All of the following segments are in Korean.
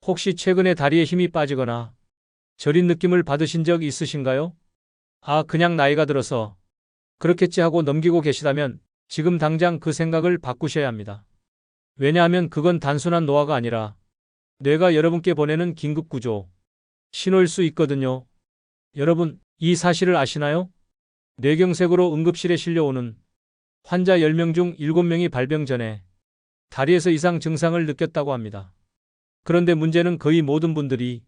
혹시 최근에 다리에 힘이 빠지거나 저린 느낌을 받으신 적 있으신가요? 아, 그냥 나이가 들어서 그렇겠지 하고 넘기고 계시다면 지금 당장 그 생각을 바꾸셔야 합니다. 왜냐하면 그건 단순한 노화가 아니라 뇌가 여러분께 보내는 긴급구조 신호일 수 있거든요. 여러분, 이 사실을 아시나요? 뇌경색으로 응급실에 실려오는 환자 10명 중 7명이 발병 전에 다리에서 이상 증상을 느꼈다고 합니다. 그런데 문제는 거의 모든 분들이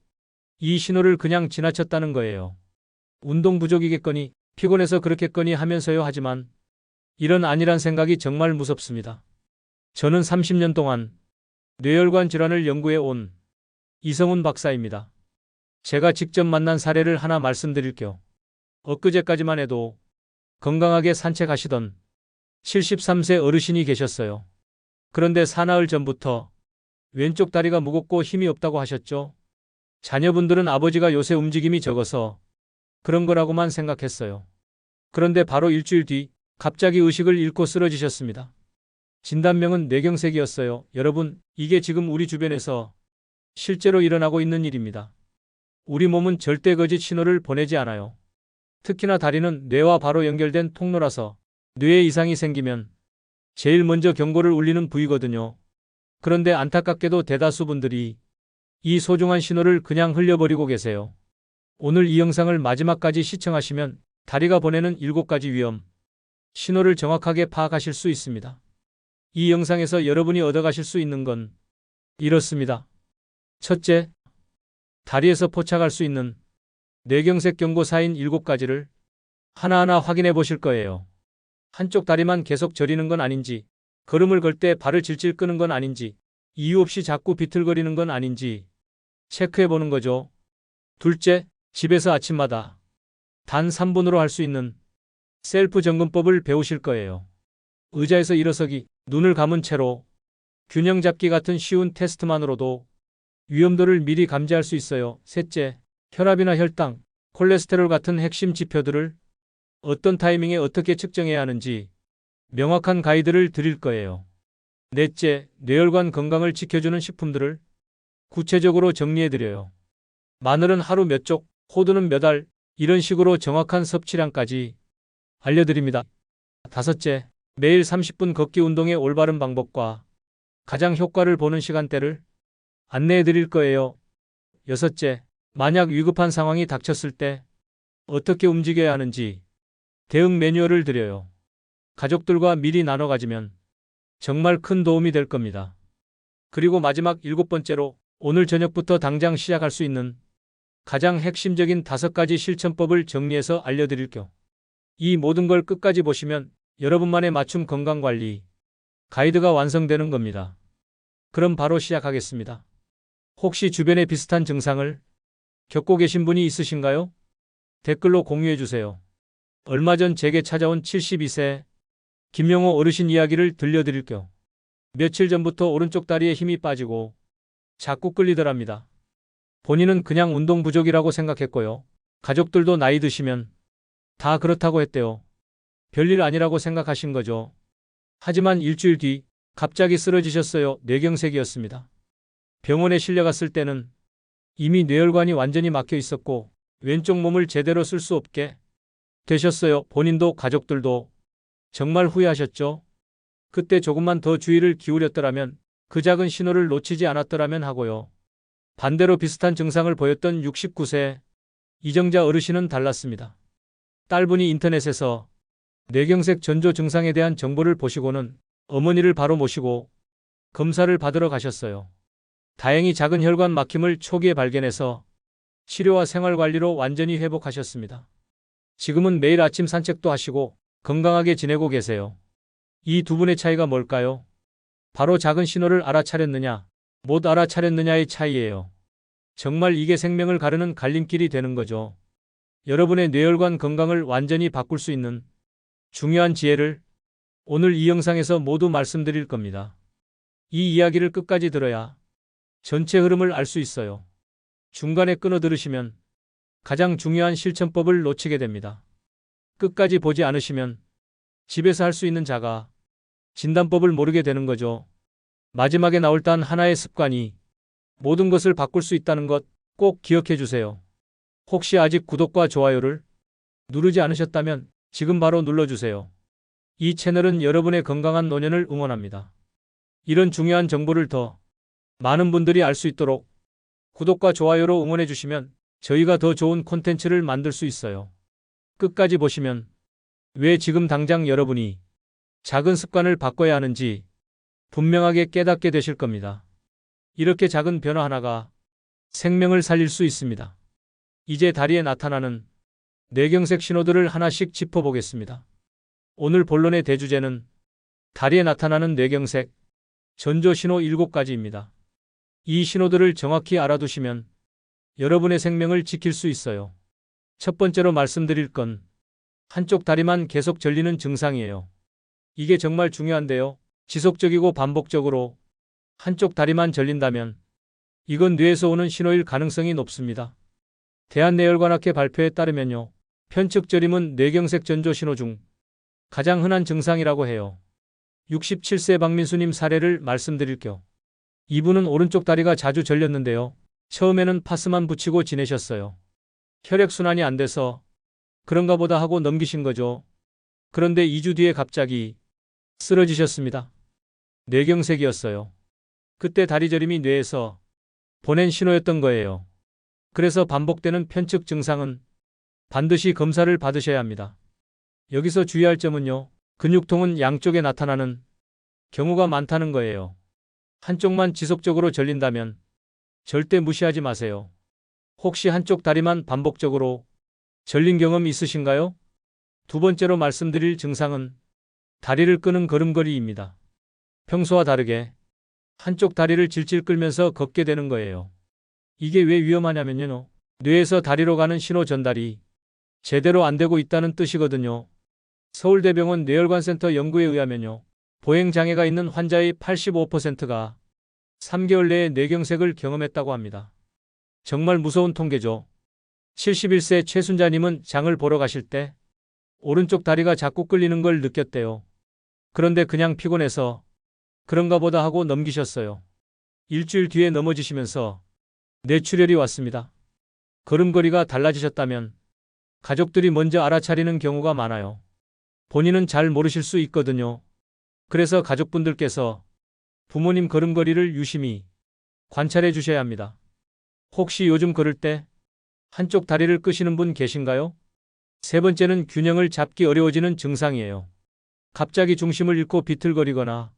이 신호를 그냥 지나쳤다는 거예요. 운동 부족이겠거니, 피곤해서 그렇겠거니 하면서요. 하지만 이런 아니란 생각이 정말 무섭습니다. 저는 30년 동안 뇌혈관 질환을 연구해 온 이성훈 박사입니다. 제가 직접 만난 사례를 하나 말씀드릴게요. 엊그제까지만 해도 건강하게 산책하시던 73세 어르신이 계셨어요. 그런데 사나흘 전부터 왼쪽 다리가 무겁고 힘이 없다고 하셨죠. 자녀분들은 아버지가 요새 움직임이 적어서 그런 거라고만 생각했어요. 그런데 바로 일주일 뒤 갑자기 의식을 잃고 쓰러지셨습니다. 진단명은 뇌경색이었어요. 여러분, 이게 지금 우리 주변에서 실제로 일어나고 있는 일입니다. 우리 몸은 절대 거짓 신호를 보내지 않아요. 특히나 다리는 뇌와 바로 연결된 통로라서 뇌에 이상이 생기면 제일 먼저 경고를 울리는 부위거든요. 그런데 안타깝게도 대다수 분들이 이 소중한 신호를 그냥 흘려버리고 계세요. 오늘 이 영상을 마지막까지 시청하시면 다리가 보내는 7가지 위험 신호를 정확하게 파악하실 수 있습니다. 이 영상에서 여러분이 얻어가실 수 있는 건 이렇습니다. 첫째, 다리에서 포착할 수 있는 뇌경색 경고 사인 7가지를 하나하나 확인해 보실 거예요. 한쪽 다리만 계속 저리는 건 아닌지, 걸음을 걸 때 발을 질질 끄는 건 아닌지, 이유 없이 자꾸 비틀거리는 건 아닌지 체크해 보는 거죠. 둘째, 집에서 아침마다 단 3분으로 할 수 있는 셀프 점검법을 배우실 거예요. 의자에서 일어서기, 눈을 감은 채로 균형 잡기 같은 쉬운 테스트만으로도 위험도를 미리 감지할 수 있어요. 셋째, 혈압이나 혈당, 콜레스테롤 같은 핵심 지표들을 어떤 타이밍에 어떻게 측정해야 하는지 명확한 가이드를 드릴 거예요. 넷째, 뇌혈관 건강을 지켜주는 식품들을 구체적으로 정리해드려요. 마늘은 하루 몇 쪽, 호두는 몇 알, 이런 식으로 정확한 섭취량까지 알려드립니다. 다섯째, 매일 30분 걷기 운동의 올바른 방법과 가장 효과를 보는 시간대를 안내해 드릴 거예요. 여섯째, 만약 위급한 상황이 닥쳤을 때 어떻게 움직여야 하는지 대응 매뉴얼을 드려요. 가족들과 미리 나눠 가지면 정말 큰 도움이 될 겁니다. 그리고 마지막 7번째로 오늘 저녁부터 당장 시작할 수 있는 가장 핵심적인 5가지 실천법을 정리해서 알려드릴게요. 이 모든 걸 끝까지 보시면 여러분만의 맞춤 건강관리 가이드가 완성되는 겁니다. 그럼 바로 시작하겠습니다. 혹시 주변에 비슷한 증상을 겪고 계신 분이 있으신가요? 댓글로 공유해 주세요. 얼마 전 제게 찾아온 72세 김명호 어르신 이야기를 들려드릴게요. 며칠 전부터 오른쪽 다리에 힘이 빠지고 자꾸 끌리더랍니다. 본인은 그냥 운동 부족이라고 생각했고요. 가족들도 나이 드시면 다 그렇다고 했대요. 별일 아니라고 생각하신 거죠. 하지만 일주일 뒤 갑자기 쓰러지셨어요. 뇌경색이었습니다. 병원에 실려갔을 때는 이미 뇌혈관이 완전히 막혀 있었고 왼쪽 몸을 제대로 쓸 수 없게 되셨어요. 본인도 가족들도 정말 후회하셨죠. 그때 조금만 더 주의를 기울였더라면, 그 작은 신호를 놓치지 않았더라면 하고요. 반대로 비슷한 증상을 보였던 69세 이정자 어르신은 달랐습니다. 딸분이 인터넷에서 뇌경색 전조 증상에 대한 정보를 보시고는 어머니를 바로 모시고 검사를 받으러 가셨어요. 다행히 작은 혈관 막힘을 초기에 발견해서 치료와 생활관리로 완전히 회복하셨습니다. 지금은 매일 아침 산책도 하시고 건강하게 지내고 계세요. 이 두 분의 차이가 뭘까요? 바로 작은 신호를 알아차렸느냐, 못 알아차렸느냐의 차이예요. 정말 이게 생명을 가르는 갈림길이 되는 거죠. 여러분의 뇌혈관 건강을 완전히 바꿀 수 있는 중요한 지혜를 오늘 이 영상에서 모두 말씀드릴 겁니다. 이 이야기를 끝까지 들어야 전체 흐름을 알 수 있어요. 중간에 끊어 들으시면 가장 중요한 실천법을 놓치게 됩니다. 끝까지 보지 않으시면 집에서 할 수 있는 자가 진단법을 모르게 되는 거죠. 마지막에 나올 단 하나의 습관이 모든 것을 바꿀 수 있다는 것 꼭 기억해 주세요. 혹시 아직 구독과 좋아요를 누르지 않으셨다면 지금 바로 눌러주세요. 이 채널은 여러분의 건강한 노년을 응원합니다. 이런 중요한 정보를 더 많은 분들이 알 수 있도록 구독과 좋아요로 응원해 주시면 저희가 더 좋은 콘텐츠를 만들 수 있어요. 끝까지 보시면 왜 지금 당장 여러분이 작은 습관을 바꿔야 하는지 분명하게 깨닫게 되실 겁니다. 이렇게 작은 변화 하나가 생명을 살릴 수 있습니다. 이제 다리에 나타나는 뇌경색 신호들을 하나씩 짚어보겠습니다. 오늘 본론의 대주제는 다리에 나타나는 뇌경색 전조 신호 7가지입니다. 이 신호들을 정확히 알아두시면 여러분의 생명을 지킬 수 있어요. 첫 번째로 말씀드릴 건 한쪽 다리만 계속 절리는 증상이에요. 이게 정말 중요한데요. 지속적이고 반복적으로 한쪽 다리만 절린다면 이건 뇌에서 오는 신호일 가능성이 높습니다. 대한뇌혈관학회 발표에 따르면요. 편측저림은 뇌경색 전조 신호 중 가장 흔한 증상이라고 해요. 67세 박민수님 사례를 말씀드릴게요. 이분은 오른쪽 다리가 자주 절렸는데요. 처음에는 파스만 붙이고 지내셨어요. 혈액순환이 안 돼서 그런가 보다 하고 넘기신 거죠. 그런데 2주 뒤에 갑자기 쓰러지셨습니다. 뇌경색이었어요. 그때 다리 저림이 뇌에서 보낸 신호였던 거예요. 그래서 반복되는 편측 증상은 반드시 검사를 받으셔야 합니다. 여기서 주의할 점은요. 근육통은 양쪽에 나타나는 경우가 많다는 거예요. 한쪽만 지속적으로 절린다면 절대 무시하지 마세요. 혹시 한쪽 다리만 반복적으로 절린 경험 있으신가요? 두 번째로 말씀드릴 증상은 다리를 끄는 걸음걸이입니다. 평소와 다르게 한쪽 다리를 질질 끌면서 걷게 되는 거예요. 이게 왜 위험하냐면요. 뇌에서 다리로 가는 신호 전달이 제대로 안 되고 있다는 뜻이거든요. 서울대병원 뇌혈관센터 연구에 의하면요. 보행장애가 있는 환자의 85%가 3개월 내에 뇌경색을 경험했다고 합니다. 정말 무서운 통계죠. 71세 최순자님은 장을 보러 가실 때 오른쪽 다리가 자꾸 끌리는 걸 느꼈대요. 그런데 그냥 피곤해서 그런가 보다 하고 넘기셨어요. 일주일 뒤에 넘어지시면서 뇌출혈이 왔습니다. 걸음걸이가 달라지셨다면 가족들이 먼저 알아차리는 경우가 많아요. 본인은 잘 모르실 수 있거든요. 그래서 가족분들께서 부모님 걸음걸이를 유심히 관찰해 주셔야 합니다. 혹시 요즘 걸을 때 한쪽 다리를 끄시는 분 계신가요? 세 번째는 균형을 잡기 어려워지는 증상이에요. 갑자기 중심을 잃고 비틀거리거나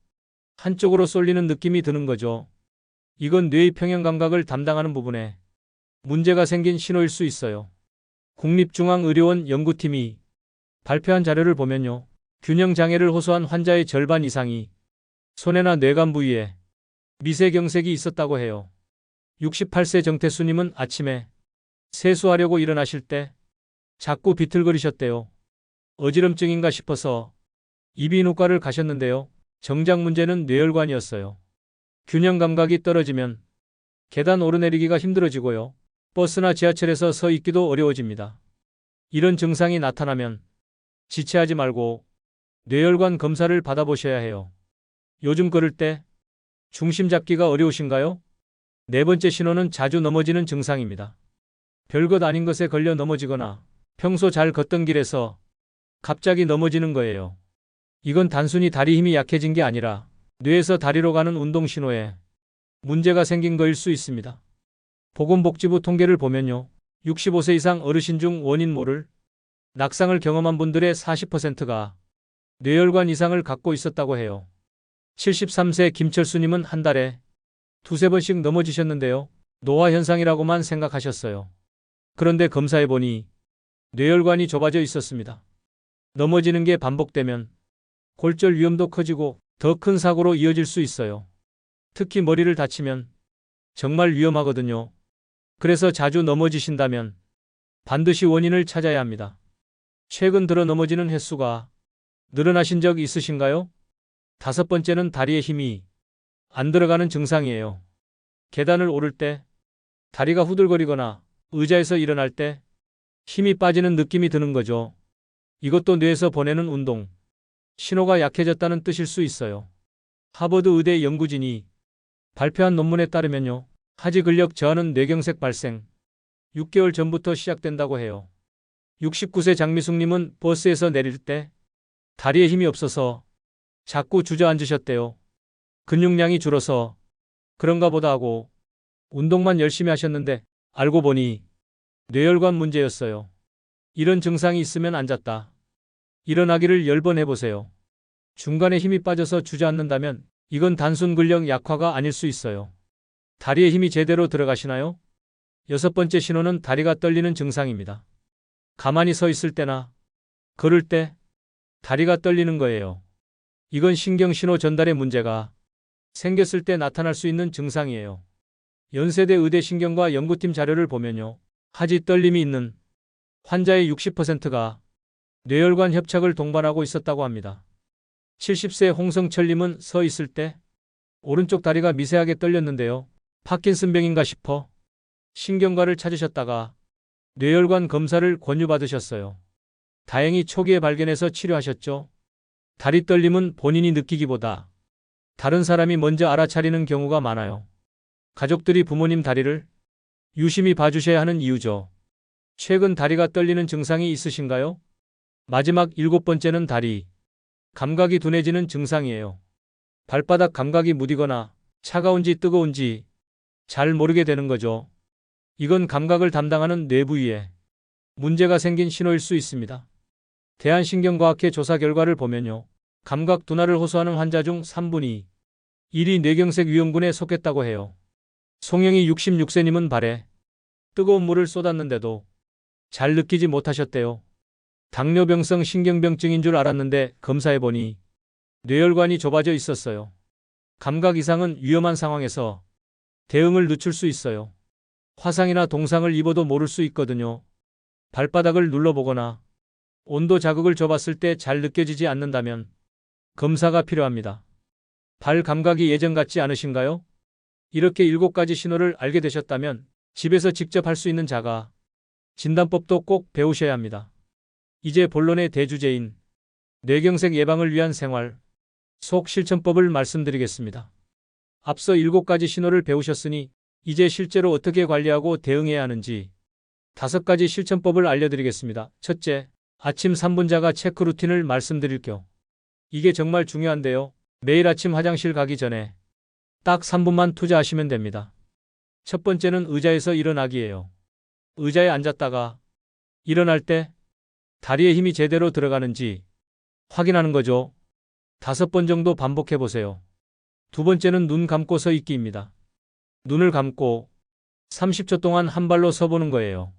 한쪽으로 쏠리는 느낌이 드는 거죠. 이건 뇌의 평형 감각을 담당하는 부분에 문제가 생긴 신호일 수 있어요. 국립중앙의료원 연구팀이 발표한 자료를 보면요. 균형 장애를 호소한 환자의 절반 이상이 손해나 뇌관 부위에 미세경색이 있었다고 해요. 68세 정태수님은 아침에 세수하려고 일어나실 때 자꾸 비틀거리셨대요. 어지럼증인가 싶어서 이비인후과를 가셨는데요. 정작 문제는 뇌혈관이었어요. 균형 감각이 떨어지면 계단 오르내리기가 힘들어지고요. 버스나 지하철에서 서 있기도 어려워집니다. 이런 증상이 나타나면 지체하지 말고 뇌혈관 검사를 받아보셔야 해요. 요즘 걸을 때 중심 잡기가 어려우신가요? 네 번째 신호는 자주 넘어지는 증상입니다. 별것 아닌 것에 걸려 넘어지거나 평소 잘 걷던 길에서 갑자기 넘어지는 거예요. 이건 단순히 다리 힘이 약해진 게 아니라 뇌에서 다리로 가는 운동 신호에 문제가 생긴 거일 수 있습니다. 보건복지부 통계를 보면요. 65세 이상 어르신 중 원인 모를 낙상을 경험한 분들의 40%가 뇌혈관 이상을 갖고 있었다고 해요. 73세 김철수님은 한 달에 두세 번씩 넘어지셨는데요. 노화 현상이라고만 생각하셨어요. 그런데 검사해보니 뇌혈관이 좁아져 있었습니다. 넘어지는 게 반복되면 골절 위험도 커지고 더 큰 사고로 이어질 수 있어요. 특히 머리를 다치면 정말 위험하거든요. 그래서 자주 넘어지신다면 반드시 원인을 찾아야 합니다. 최근 들어 넘어지는 횟수가 늘어나신 적 있으신가요? 다섯 번째는 다리에 힘이 안 들어가는 증상이에요. 계단을 오를 때, 다리가 후들거리거나 의자에서 일어날 때 힘이 빠지는 느낌이 드는 거죠. 이것도 뇌에서 보내는 운동 신호가 약해졌다는 뜻일 수 있어요. 하버드 의대 연구진이 발표한 논문에 따르면요. 하지 근력 저하는 뇌경색 발생. 6개월 전부터 시작된다고 해요. 69세 장미숙님은 버스에서 내릴 때 다리에 힘이 없어서 자꾸 주저앉으셨대요. 근육량이 줄어서 그런가 보다 하고 운동만 열심히 하셨는데 알고 보니 뇌혈관 문제였어요. 이런 증상이 있으면 앉았다 일어나기를 10번 해보세요. 중간에 힘이 빠져서 주저앉는다면 이건 단순 근력 약화가 아닐 수 있어요. 다리에 힘이 제대로 들어가시나요? 6번째 신호는 다리가 떨리는 증상입니다. 가만히 서 있을 때나 걸을 때 다리가 떨리는 거예요. 이건 신경신호 전달의 문제가 생겼을 때 나타날 수 있는 증상이에요. 연세대 의대신경과 연구팀 자료를 보면요. 하지 떨림이 있는 환자의 60%가 뇌혈관 협착을 동반하고 있었다고 합니다. 70세 홍성철님은 서 있을 때 오른쪽 다리가 미세하게 떨렸는데요. 파킨슨병인가 싶어 신경과를 찾으셨다가 뇌혈관 검사를 권유받으셨어요. 다행히 초기에 발견해서 치료하셨죠. 다리 떨림은 본인이 느끼기보다 다른 사람이 먼저 알아차리는 경우가 많아요. 가족들이 부모님 다리를 유심히 봐주셔야 하는 이유죠. 최근 다리가 떨리는 증상이 있으신가요? 마지막 7번째는 다리 감각이 둔해지는 증상이에요. 발바닥 감각이 무디거나 차가운지 뜨거운지 잘 모르게 되는 거죠. 이건 감각을 담당하는 뇌 부위에 문제가 생긴 신호일 수 있습니다. 대한신경과학회 조사 결과를 보면요. 감각 둔화를 호소하는 환자 중 3분의 1이 뇌경색 위험군에 속했다고 해요. 송영희 66세님은 발에 뜨거운 물을 쏟았는데도 잘 느끼지 못하셨대요. 당뇨병성 신경병증인 줄 알았는데 검사해보니 뇌혈관이 좁아져 있었어요. 감각 이상은 위험한 상황에서 대응을 늦출 수 있어요. 화상이나 동상을 입어도 모를 수 있거든요. 발바닥을 눌러보거나 온도 자극을 줘봤을 때 잘 느껴지지 않는다면 검사가 필요합니다. 발 감각이 예전 같지 않으신가요? 이렇게 7가지 신호를 알게 되셨다면 집에서 직접 할 수 있는 자가 진단법도 꼭 배우셔야 합니다. 이제 본론의 대주제인 뇌경색 예방을 위한 생활 속 실천법을 말씀드리겠습니다. 앞서 7가지 신호를 배우셨으니 이제 실제로 어떻게 관리하고 대응해야 하는지 5가지 실천법을 알려드리겠습니다. 첫째, 아침 3분 자가 체크 루틴을 말씀드릴게요. 이게 정말 중요한데요. 매일 아침 화장실 가기 전에 딱 3분만 투자하시면 됩니다. 첫 번째는 의자에서 일어나기예요. 의자에 앉았다가 일어날 때 다리에 힘이 제대로 들어가는지 확인하는 거죠. 5번 정도 반복해 보세요. 두 번째는 눈 감고 서 있기입니다. 눈을 감고 30초 동안 한 발로 서보는 거예요.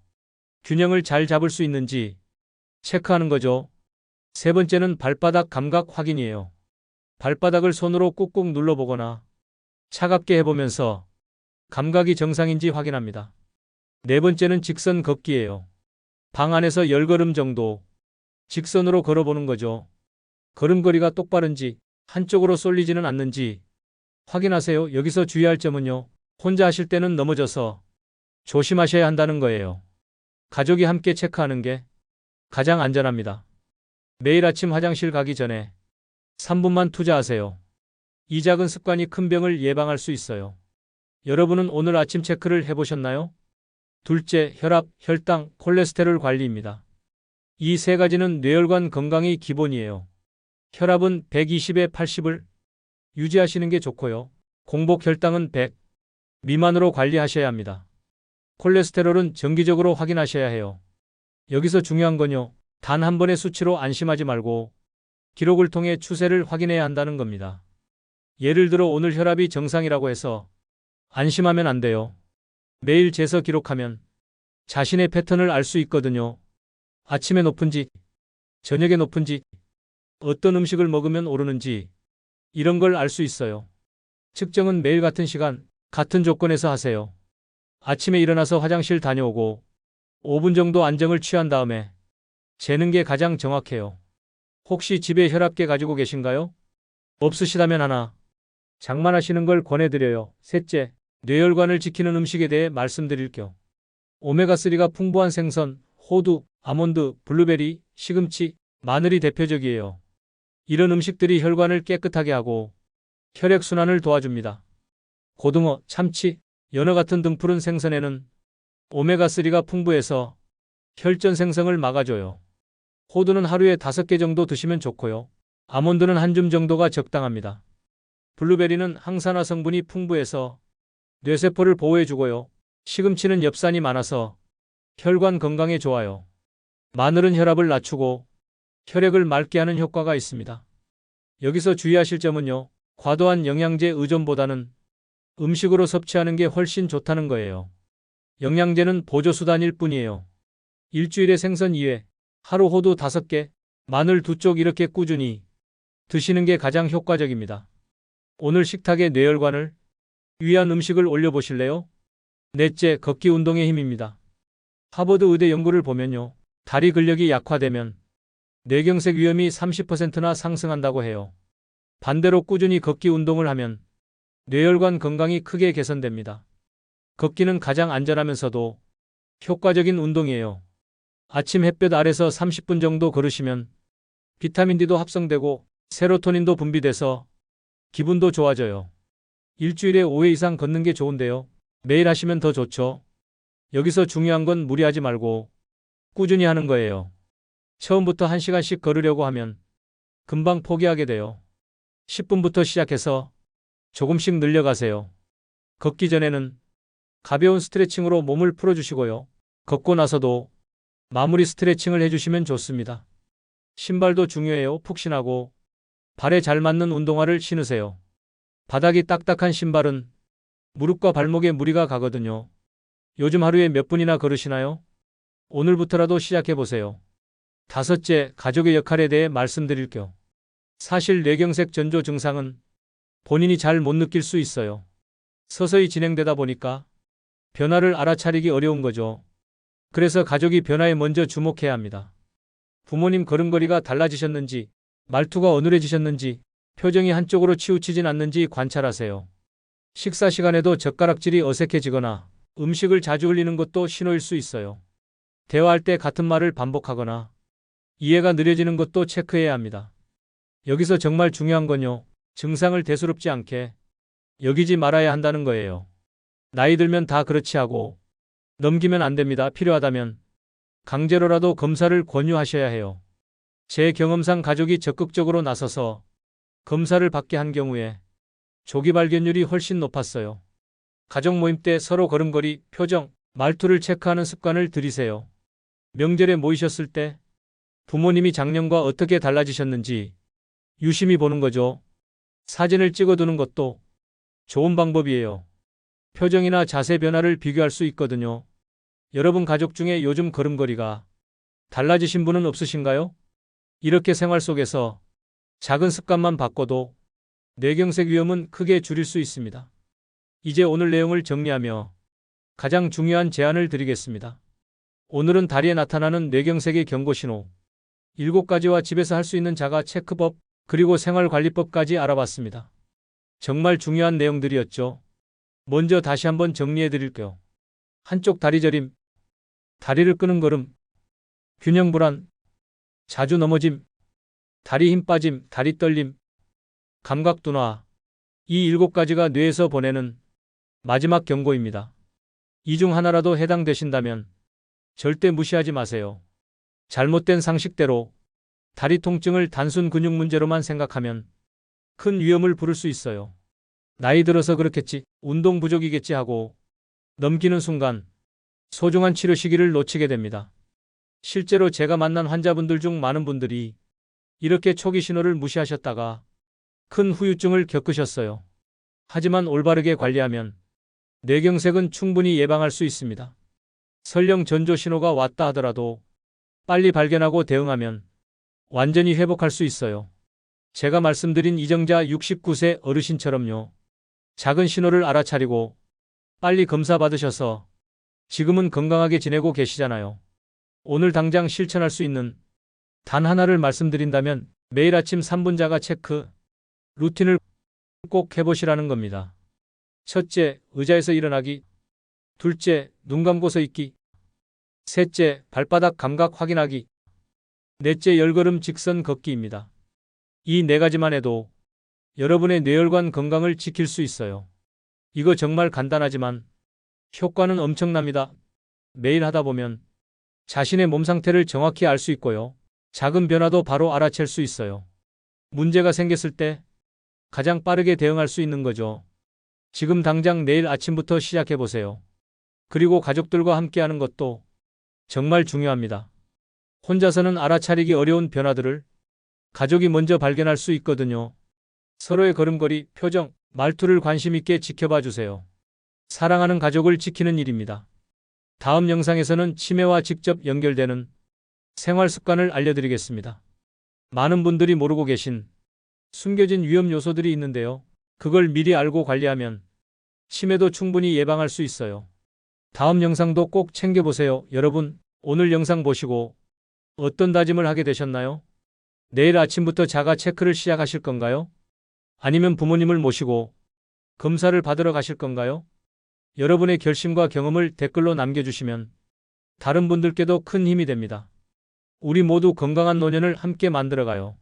균형을 잘 잡을 수 있는지 체크하는 거죠. 세 번째는 발바닥 감각 확인이에요. 발바닥을 손으로 꾹꾹 눌러보거나 차갑게 해보면서 감각이 정상인지 확인합니다. 네 번째는 직선 걷기예요. 방 안에서 10걸음 정도 직선으로 걸어보는 거죠. 걸음걸이가 똑바른지 한쪽으로 쏠리지는 않는지 확인하세요. 여기서 주의할 점은요. 혼자 하실 때는 넘어져서 조심하셔야 한다는 거예요. 가족이 함께 체크하는 게 가장 안전합니다. 매일 아침 화장실 가기 전에 3분만 투자하세요. 이 작은 습관이 큰 병을 예방할 수 있어요. 여러분은 오늘 아침 체크를 해보셨나요? 둘째, 혈압, 혈당, 콜레스테롤 관리입니다. 이 3가지는 뇌혈관 건강의 기본이에요. 혈압은 120에 80을 유지하시는 게 좋고요. 공복 혈당은 100 미만으로 관리하셔야 합니다. 콜레스테롤은 정기적으로 확인하셔야 해요. 여기서 중요한 건요. 단 한 번의 수치로 안심하지 말고 기록을 통해 추세를 확인해야 한다는 겁니다. 예를 들어 오늘 혈압이 정상이라고 해서 안심하면 안 돼요. 매일 재서 기록하면 자신의 패턴을 알 수 있거든요. 아침에 높은지, 저녁에 높은지, 어떤 음식을 먹으면 오르는지 이런 걸 알 수 있어요. 측정은 매일 같은 시간, 같은 조건에서 하세요. 아침에 일어나서 화장실 다녀오고 5분 정도 안정을 취한 다음에 재는 게 가장 정확해요. 혹시 집에 혈압계 가지고 계신가요? 없으시다면 하나 장만하시는 걸 권해드려요. 셋째, 뇌혈관을 지키는 음식에 대해 말씀드릴게요. 오메가3가 풍부한 생선, 호두, 아몬드, 블루베리, 시금치, 마늘이 대표적이에요. 이런 음식들이 혈관을 깨끗하게 하고 혈액순환을 도와줍니다. 고등어, 참치, 연어 같은 등푸른 생선에는 오메가3가 풍부해서 혈전 생성을 막아줘요. 호두는 하루에 5개 정도 드시면 좋고요. 아몬드는 한 줌 정도가 적당합니다. 블루베리는 항산화 성분이 풍부해서 뇌세포를 보호해주고요. 시금치는 엽산이 많아서 혈관 건강에 좋아요. 마늘은 혈압을 낮추고 혈액을 맑게 하는 효과가 있습니다. 여기서 주의하실 점은요. 과도한 영양제 의존보다는 음식으로 섭취하는 게 훨씬 좋다는 거예요. 영양제는 보조수단일 뿐이에요. 일주일에 생선 2회, 하루 호두 5개, 마늘 2쪽 이렇게 꾸준히 드시는 게 가장 효과적입니다. 오늘 식탁에 뇌혈관을 위한 음식을 올려보실래요? 넷째, 걷기 운동의 힘입니다. 하버드 의대 연구를 보면요. 다리 근력이 약화되면 뇌경색 위험이 30%나 상승한다고 해요. 반대로 꾸준히 걷기 운동을 하면 뇌혈관 건강이 크게 개선됩니다. 걷기는 가장 안전하면서도 효과적인 운동이에요. 아침 햇볕 아래서 30분 정도 걸으시면 비타민 D도 합성되고 세로토닌도 분비돼서 기분도 좋아져요. 일주일에 5회 이상 걷는 게 좋은데요. 매일 하시면 더 좋죠. 여기서 중요한 건 무리하지 말고 꾸준히 하는 거예요. 처음부터 1시간씩 걸으려고 하면 금방 포기하게 돼요. 10분부터 시작해서 조금씩 늘려가세요. 걷기 전에는 가벼운 스트레칭으로 몸을 풀어주시고요. 걷고 나서도 마무리 스트레칭을 해주시면 좋습니다. 신발도 중요해요. 푹신하고 발에 잘 맞는 운동화를 신으세요. 바닥이 딱딱한 신발은 무릎과 발목에 무리가 가거든요. 요즘 하루에 몇 분이나 걸으시나요? 오늘부터라도 시작해보세요. 다섯째, 가족의 역할에 대해 말씀드릴게요. 사실 뇌경색 전조 증상은 본인이 잘 못 느낄 수 있어요. 서서히 진행되다 보니까 변화를 알아차리기 어려운 거죠. 그래서 가족이 변화에 먼저 주목해야 합니다. 부모님 걸음걸이가 달라지셨는지, 말투가 어눌해지셨는지, 표정이 한쪽으로 치우치진 않는지 관찰하세요. 식사 시간에도 젓가락질이 어색해지거나 음식을 자주 흘리는 것도 신호일 수 있어요. 대화할 때 같은 말을 반복하거나 이해가 느려지는 것도 체크해야 합니다. 여기서 정말 중요한 건요. 증상을 대수롭지 않게 여기지 말아야 한다는 거예요. 나이 들면 다 그렇지 하고 넘기면 안 됩니다. 필요하다면 강제로라도 검사를 권유하셔야 해요. 제 경험상 가족이 적극적으로 나서서 검사를 받게 한 경우에 조기 발견율이 훨씬 높았어요. 가족 모임 때 서로 걸음걸이, 표정, 말투를 체크하는 습관을 들이세요. 명절에 모이셨을 때 부모님이 작년과 어떻게 달라지셨는지 유심히 보는 거죠. 사진을 찍어두는 것도 좋은 방법이에요. 표정이나 자세 변화를 비교할 수 있거든요. 여러분 가족 중에 요즘 걸음걸이가 달라지신 분은 없으신가요? 이렇게 생활 속에서 작은 습관만 바꿔도 뇌경색 위험은 크게 줄일 수 있습니다. 이제 오늘 내용을 정리하며 가장 중요한 제안을 드리겠습니다. 오늘은 다리에 나타나는 뇌경색의 경고신호 7가지와 집에서 할 수 있는 자가 체크법 그리고 생활관리법까지 알아봤습니다. 정말 중요한 내용들이었죠. 먼저 다시 한번 정리해 드릴게요. 한쪽 다리 저림, 다리를 끄는 걸음, 균형 불안, 자주 넘어짐, 다리 힘 빠짐, 다리 떨림, 감각 둔화. 이 7가지가 뇌에서 보내는 마지막 경고입니다. 이 중 하나라도 해당되신다면 절대 무시하지 마세요. 잘못된 상식대로 다리 통증을 단순 근육 문제로만 생각하면 큰 위험을 부를 수 있어요. 나이 들어서 그렇겠지, 운동 부족이겠지 하고 넘기는 순간 소중한 치료 시기를 놓치게 됩니다. 실제로 제가 만난 환자분들 중 많은 분들이 이렇게 초기 신호를 무시하셨다가 큰 후유증을 겪으셨어요. 하지만 올바르게 관리하면 뇌경색은 충분히 예방할 수 있습니다. 설령 전조 신호가 왔다 하더라도 빨리 발견하고 대응하면 완전히 회복할 수 있어요. 제가 말씀드린 이정자 69세 어르신처럼요. 작은 신호를 알아차리고 빨리 검사 받으셔서 지금은 건강하게 지내고 계시잖아요. 오늘 당장 실천할 수 있는 단 하나를 말씀드린다면 매일 아침 3분 자가 체크 루틴을 꼭 해보시라는 겁니다. 첫째, 의자에서 일어나기. 둘째, 눈 감고 서 있기. 셋째, 발바닥 감각 확인하기. 넷째, 열걸음 직선 걷기입니다. 이 4가지만 해도 여러분의 뇌혈관 건강을 지킬 수 있어요. 이거 정말 간단하지만 효과는 엄청납니다. 매일 하다 보면 자신의 몸 상태를 정확히 알 수 있고요. 작은 변화도 바로 알아챌 수 있어요. 문제가 생겼을 때 가장 빠르게 대응할 수 있는 거죠. 지금 당장 내일 아침부터 시작해 보세요. 그리고 가족들과 함께하는 것도 정말 중요합니다. 혼자서는 알아차리기 어려운 변화들을 가족이 먼저 발견할 수 있거든요. 서로의 걸음걸이, 표정, 말투를 관심 있게 지켜봐 주세요. 사랑하는 가족을 지키는 일입니다. 다음 영상에서는 치매와 직접 연결되는 생활 습관을 알려드리겠습니다. 많은 분들이 모르고 계신 숨겨진 위험 요소들이 있는데요. 그걸 미리 알고 관리하면 치매도 충분히 예방할 수 있어요. 다음 영상도 꼭 챙겨보세요. 여러분, 오늘 영상 보시고 어떤 다짐을 하게 되셨나요? 내일 아침부터 자가 체크를 시작하실 건가요? 아니면 부모님을 모시고 검사를 받으러 가실 건가요? 여러분의 결심과 경험을 댓글로 남겨주시면 다른 분들께도 큰 힘이 됩니다. 우리 모두 건강한 노년을 함께 만들어가요.